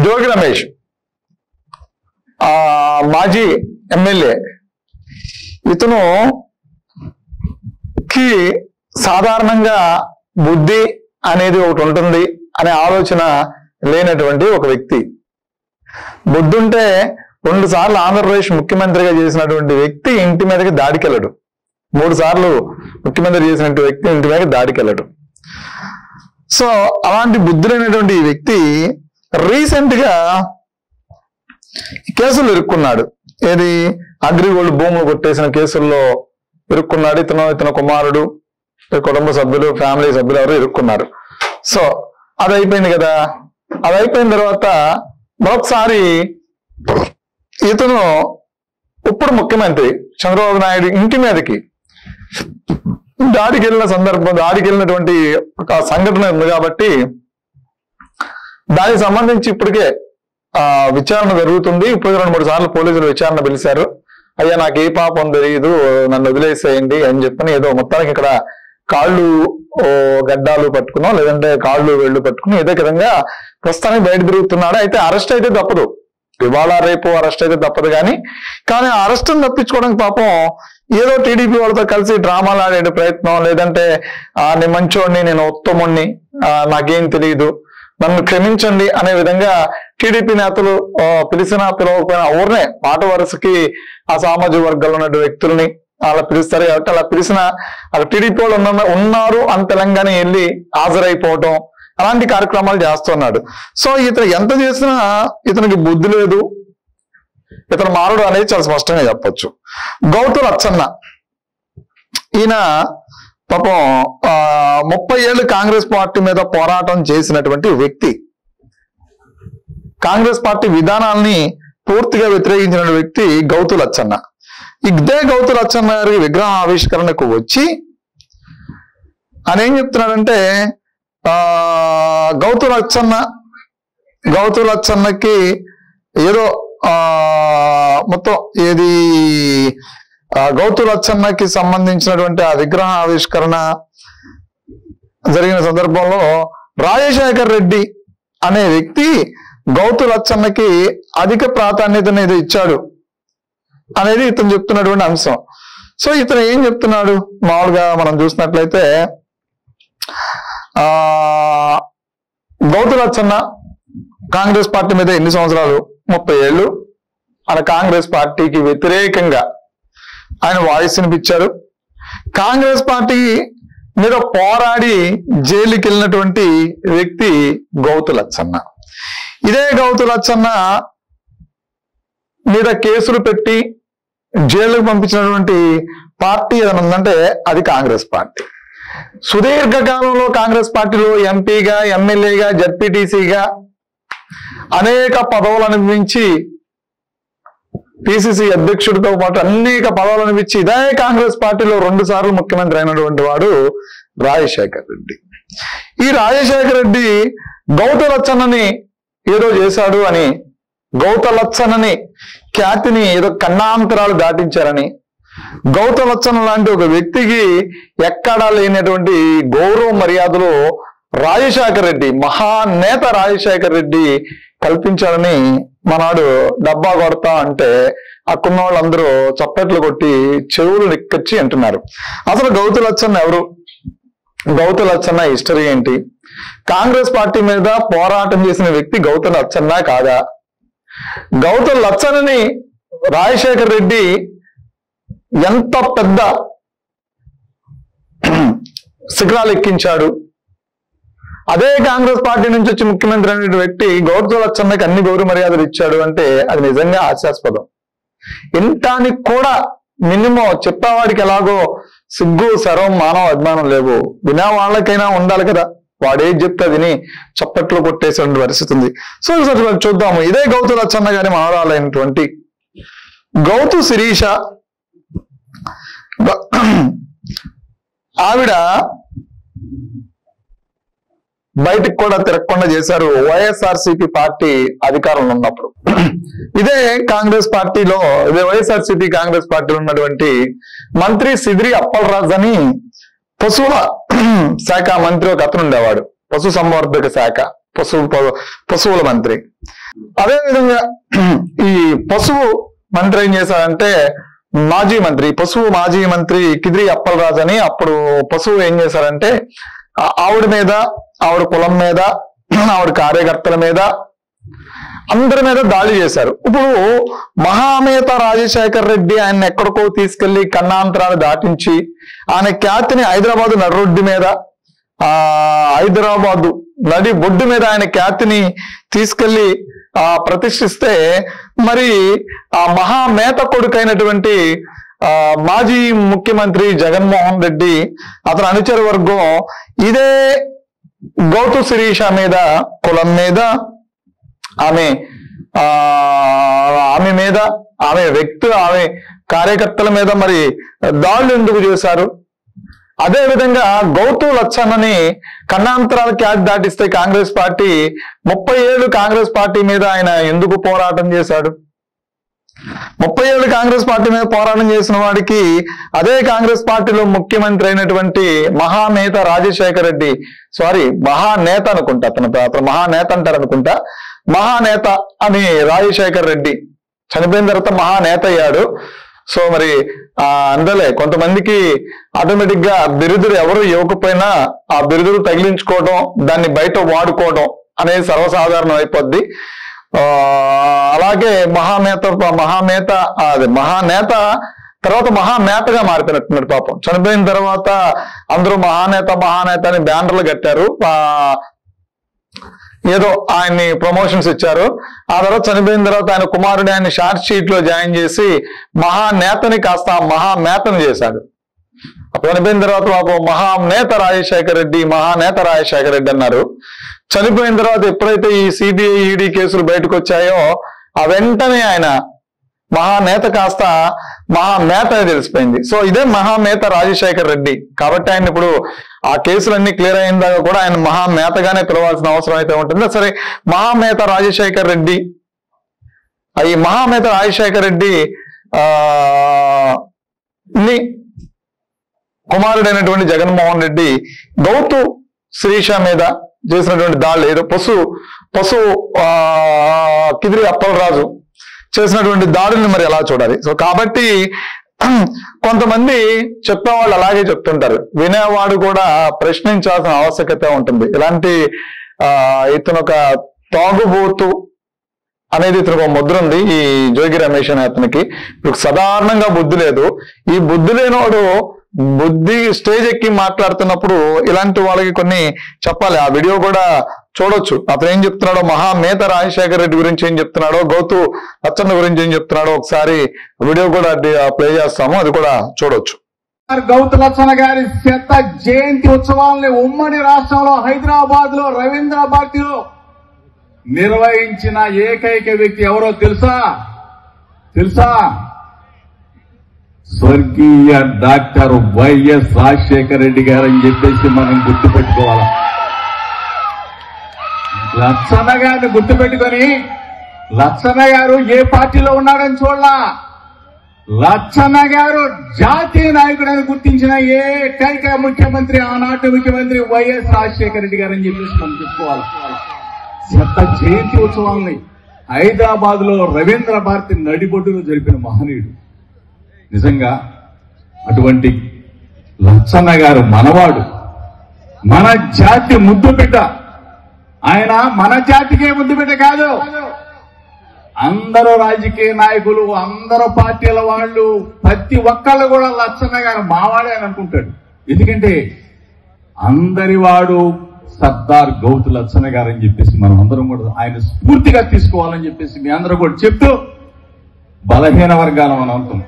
జోగి రమేష్ మాజీ ఎమ్మెల్యే, ఇతను కి సాధారణంగా బుద్ధి అనేది ఒకటి ఉంటుంది అనే ఆలోచన లేనటువంటి ఒక వ్యక్తి. బుద్ధి ఉంటే 2 సార్లు ఆంధ్రప్రదేశ్ ముఖ్యమంత్రిగా చేసినటువంటి వ్యక్తి ఇంటి మీదకి దాడికి వెళ్ళడు. 3 సార్లు ముఖ్యమంత్రి చేసినటువంటి వ్యక్తి ఇంటి మీదకి దాడికి వెళ్ళడు. సో అలాంటి బుద్ధి లేనటువంటి ఈ వ్యక్తి రీసెంట్ గా కేసులు ఇరుక్కున్నాడు. ఏది అగ్రిగోల్డ్ భూములు కొట్టేసిన కేసుల్లో ఇరుక్కున్నాడు. ఇతను కుమారుడు, కుటుంబ సభ్యులు, ఫ్యామిలీ సభ్యులు ఎవరు ఇరుక్కున్నారు. సో అది అయిపోయింది కదా. అది అయిపోయిన తర్వాత మరొకసారి ఇతను ఇప్పుడు ముఖ్యమంత్రి చంద్రబాబు నాయుడు ఇంటి మీదకి దాడికి వెళ్ళినటువంటి ఒక సంఘటన ఉంది కాబట్టి దానికి సంబంధించి ఇప్పటికే విచారణ జరుగుతుంది. ఇప్పుడు 2-3 సార్లు పోలీసులు విచారణ పిలిచారు. అయ్యా నాకు ఏ పాపం తెలియదు, నన్ను వదిలేసేయండి అని చెప్పని ఏదో మొత్తానికి ఇక్కడ కాళ్ళు గడ్డాలు పట్టుకున్నాం, లేదంటే కాళ్ళు వేళ్ళు పట్టుకుని ఏదో విధంగా ప్రస్తుతానికి బయట తిరుగుతున్నాడు. అయితే అరెస్ట్ అయితే తప్పదు, ఇవాళ రేపు అరెస్ట్ అయితే తప్పదు. కానీ అరెస్ట్ని తప్పించుకోవడానికి పాపం ఏదో టీడీపీ వాళ్ళతో కలిసి డ్రామాలు ఆడే ప్రయత్నం, లేదంటే నేను మంచోడిని, నేను ఉత్తముణ్ణి, నాకేం తెలియదు, నన్ను క్షమించండి అనే విధంగా టీడీపీ నేతలు పిలవకపోయినా ఊరినే మాట వరుసకి ఆ సామాజిక వర్గాల్లో ఉన్న వ్యక్తుల్ని అలా పిలుస్తారు కాబట్టి అలా పిలిచిన టీడీపీ వాళ్ళు ఉన్నారు అని తెలంగాణ వెళ్ళి హాజరైపోవటం అలాంటి కార్యక్రమాలు చేస్తున్నాడు. సో ఇతను ఎంత చేసినా ఇతనికి బుద్ధి లేదు, ఇతను మారడు అనేది చాలా స్పష్టంగా చెప్పొచ్చు. గౌతు లచ్చన్న ఈయన పాపం 30 ఏళ్ళు కాంగ్రెస్ పార్టీ మీద పోరాటం చేసినటువంటి వ్యక్తి, కాంగ్రెస్ పార్టీ విధానాల్ని పూర్తిగా వ్యతిరేకించిన వ్యక్తి గౌతు లచ్చన్న. ఇదే గౌతు లచ్చన్న గారి విగ్రహ ఆవిష్కరణకు వచ్చి ఆయన ఏం చెప్తున్నాడంటే గౌతు లచ్చన్నకి ఏదో మొత్తం ఏది గౌతు లచ్చన్నకి సంబంధించినటువంటి ఆ విగ్రహ ఆవిష్కరణ జరిగిన సందర్భంలో రాజశేఖర్ రెడ్డి అనే వ్యక్తి గౌతు లచ్చన్నకి అధిక ప్రాధాన్యతను ఏదో ఇచ్చాడు అనేది ఇతను చెప్తున్నటువంటి అంశం. సో ఇతను ఏం చెప్తున్నాడు, మామూలుగా మనం చూసినట్లయితే గౌతు లచ్చన్న కాంగ్రెస్ పార్టీ మీద ఎన్ని సంవత్సరాలు, 30 ఏళ్ళు ఆయన కాంగ్రెస్ పార్టీకి వ్యతిరేకంగా ఆయన వాయిస్ వినిపించారు. కాంగ్రెస్ పార్టీ మీద పోరాడి జైలుకి వెళ్ళినటువంటి వ్యక్తి గౌతు లచ్చన్న. ఇదే గౌతు లచ్చన్న మీద కేసులు పెట్టి జైలుకు పంపించినటువంటి పార్టీ ఏదైనా ఉందంటే అది కాంగ్రెస్ పార్టీ. సుదీర్ఘకాలంలో కాంగ్రెస్ పార్టీలో ఎంపీగా, ఎమ్మెల్యేగా, జడ్పీటీసీగా అనేక పదవులు అనుభవించి పిసిసి అధ్యక్షుడితో పాటు అనేక పదవులు అనిపించి ఇదే కాంగ్రెస్ పార్టీలో 2 సార్లు ముఖ్యమంత్రి అయినటువంటి వాడు రాజశేఖర్ రెడ్డి. ఈ రాజశేఖర్ రెడ్డి గౌతు లచ్చన్నని ఏదో చేశాడు అని, గౌతు లచ్చన్నని ఖ్యాతిని ఏదో కన్నాంతరాలు దాటించారని, గౌతు లచ్చన్న లాంటి ఒక వ్యక్తికి ఎక్కడా లేనటువంటి గౌరవ మర్యాదలు రాజశేఖర్ రెడ్డి, మహానేత రాజశేఖర్ రెడ్డి కల్పించాలని మనాడు డబ్బా కొడతా అంటే అక్కడున్న వాళ్ళందరూ చప్పట్లు కొట్టి చెవులు నిక్కచ్చి అంటున్నారు. అసలు గౌతు లచ్చన్న ఎవరు, గౌతు లచ్చన్న హిస్టరీ ఏంటి, కాంగ్రెస్ పార్టీ మీద పోరాటం చేసిన వ్యక్తి గౌతు లచ్చన్న కాదా, గౌతు లచ్చన్నని రాజశేఖర్ రెడ్డి ఎంత పెద్ద శిఖరాలు ఎక్కించాడు, అదే కాంగ్రెస్ పార్టీ నుంచి వచ్చి ముఖ్యమంత్రి అనే వ్యక్తి గౌతు లచ్చన్నకి అన్ని గౌరవ మర్యాదలు ఇచ్చాడు అంటే అది నిజంగా హాస్యాస్పదం. ఇంటానికి కూడా మినిమం చెప్పేవాడికి ఎలాగో సిగ్గు, శరం, మానవ అభిమానం లేవు, వినా వాళ్ళకైనా ఉండాలి కదా. వాడేది చెప్తే విని చప్పట్లు కొట్టేసే పరిస్థితి ఉంది. సో చూద్దాము. ఇదే గౌతు లచ్చన్న గారి మనవరాలైనటువంటి గౌతు శిరీష, ఆవిడ బయటికి కూడా తిరగకుండా చేశారు వైఎస్ఆర్సీపీ పార్టీ అధికారంలో ఉన్నప్పుడు. ఇదే కాంగ్రెస్ పార్టీలో, ఇదే వైఎస్ఆర్సీపీ కాంగ్రెస్ పార్టీలో ఉన్నటువంటి మంత్రి సిద్రి అప్పలరాజు అని పశువుల శాఖ మంత్రి ఒక అతను ఉండేవాడు, పశు సంవర్ధక శాఖ పశువుల మంత్రి. అదేవిధంగా ఈ పశువు మంత్రి ఏం చేశారంటే మాజీ మంత్రి కిదిరి అప్పలరాజు అని అప్పుడు పశువు ఏం చేశారంటే ఆవిడ మీద, ఆవిడ కులం మీద, ఆవిడ కార్యకర్తల మీద, అందరి మీద దాడి చేశారు. ఇప్పుడు మహానేత రాజశేఖర్ రెడ్డి ఆయన ఎక్కడికో తీసుకెళ్లి కన్నాంతరాలు దాటించి ఆయన ఖ్యాతిని హైదరాబాద్ నడిరొడ్డు మీద, హైదరాబాదు నడి బొడ్డు మీద ఆయన ఖ్యాతిని తీసుకెళ్లి ప్రతిష్ఠిస్తే మరి ఆ మహానేత కొడుకైనటువంటి మాజీ ముఖ్యమంత్రి జగన్మోహన్ రెడ్డి అతని అనుచర వర్గం ఇదే గౌతు శిరీష మీద, కులం మీద, ఆమె మీద, ఆమె కార్యకర్తల మీద మరి దాడులు ఎందుకు చేశారు? అదే విధంగా గౌతు లచ్చన్నని కన్నాంతరాల ఖ్యాతి దాటిస్తే కాంగ్రెస్ పార్టీ 30 ఏళ్ళు కాంగ్రెస్ పార్టీ మీద ఆయన ఎందుకు పోరాటం చేశాడు? 30 ఏళ్ళు కాంగ్రెస్ పార్టీ మీద పోరాటం చేసిన వాడికి అదే కాంగ్రెస్ పార్టీలో ముఖ్యమంత్రి అయినటువంటి మహానేత రాజశేఖర్ రెడ్డి, మహానేత అనుకుంటా, అతను మహానేత అంటారు అనుకుంటా, మహానేత అని రాజశేఖర్ రెడ్డి చనిపోయిన తర్వాత మహానేత అయ్యాడు. సో మరి అందులో కొంతమందికి ఆటోమేటిక్ గా బిరుదులు ఎవరు ఇవ్వకపోయినా ఆ బిరుదులు తగిలించుకోవడం, దాన్ని బయట వాడుకోవడం అనేది సర్వసాధారణం అయిపోద్ది. అలాగే మహానేత తర్వాత మహానేతగా మారిపోయినట్టున్నారు పాపం. చనిపోయిన తర్వాత అందరూ మహానేత అని బ్యానర్లు కట్టారు, ఏదో ఆయన్ని ప్రమోషన్స్ ఇచ్చారు. ఆ తర్వాత చనిపోయిన తర్వాత ఆయన కుమారుడు ఆయన షార్ట్ షీట్ లో జాయిన్ చేసి మహానేతని కాస్త మహానేతని చేశాడు. చనిపోయిన తర్వాత పాపం మహానేత రాజశేఖర్ రెడ్డి అన్నారు. చనిపోయిన తర్వాత ఎప్పుడైతే ఈ సిబిఐ ఈడీ కేసులు బయటకు వచ్చాయో ఆ వెంటనే ఆయన మహానేత కాస్త మహానేత అని తెలిసిపోయింది. సో ఇదే మహానేత రాజశేఖర్ రెడ్డి. కాబట్టి ఆయన ఇప్పుడు ఆ కేసులన్నీ క్లియర్ అయిన దాకా కూడా ఆయన మహానేతగానే పిలవాల్సిన అవసరం అయితే ఉంటుంది. సరే, మహానేత రాజశేఖర్ రెడ్డి, ఈ మహానేత రాజశేఖర్ రెడ్డి కుమారుడైనటువంటి జగన్మోహన్ రెడ్డి గౌతు శిరీష మీద చేసినటువంటి దాడులు, ఏదో పశు కిదిరి అప్పలరాజు చేసినటువంటి దాడుల్ని మరి ఎలా చూడాలి? సో కాబట్టి కొంతమంది చెప్పేవాళ్ళు అలాగే చెప్తుంటారు, వినేవాడు కూడా ప్రశ్నించాల్సిన ఆవశ్యకత ఉంటుంది. ఇలాంటి ఇతను ఒక తాగుబోతు అనేది ఇతనికి ఒక ముద్ర ఉంది ఈ జోగి రమేష్ అనే అతనికి. ఇప్పుడు సాధారణంగా బుద్ధి లేదు. ఈ బుద్ధి లేనివాడు స్టేజ్ ఎక్కి మాట్లాడుతున్నప్పుడు ఇలాంటి వాళ్ళకి కొన్ని చెప్పాలి. ఆ వీడియో కూడా చూడొచ్చు. అతను ఏం చెప్తున్నాడో, మహానేత రాజశేఖర్ రెడ్డి గురించి ఏం చెప్తున్నాడో, గౌతు లచ్చన్న గురించి ఏం చెప్తున్నాడో ఒకసారి వీడియో కూడా ప్లే చేస్తాము, అది కూడా చూడొచ్చు. గౌతు లచ్చన్న గారి శత జయంతి ఉత్సవాలని ఉమ్మడి రాష్ట్రంలో హైదరాబాద్ లో రవీంద్ర భారతిలో నిర్వహించిన ఏకైక వ్యక్తి ఎవరో తెలుసా? స్వర్గీయ డాక్టర్ వైఎస్ రాజశేఖర రెడ్డి గారు అని చెప్పేసి మనం గుర్తుపెట్టుకోవాలి. లచ్చన్న గారిని గుర్తుపెట్టుకొని, లచ్చన్న గారు ఏ పార్టీలో ఉన్నాడని చూడాల, లచ్చన్న గారు జాతీయ నాయకుడని గుర్తించిన ఏకైక ముఖ్యమంత్రి ఆనాటి ముఖ్యమంత్రి వైఎస్ రాజశేఖర రెడ్డి గారు అని చెప్పేసి మనం చెప్పుకోవాలి. శత జయంతి ఉత్సవాలని హైదరాబాద్ లో రవీంద్ర భారతి నడిబొడ్డులో జరిపిన మహనీయుడు. నిజంగా అటువంటి లచ్చన్న గారు మనవాడు, మన జాతి ముద్దుబిడ్డ. ఆయన మన జాతికే ముద్దుబిడ్డ కాదు, అందరూ రాజకీయ నాయకులు, అందరూ పార్టీల వాళ్ళు, ప్రతి ఒక్కళ్ళు కూడా లచ్చన్న గారు మావాడే అని అనుకుంటాడు. ఎందుకంటే అందరి వాడు సర్దార్ గౌతు లచ్చన్న గారు అని చెప్పేసి మనం అందరం కూడా ఆయన స్ఫూర్తిగా తీసుకోవాలని చెప్పేసి మీ అందరూ కూడా చెప్తూ, బలహీన వర్గాల మనం అంటాం.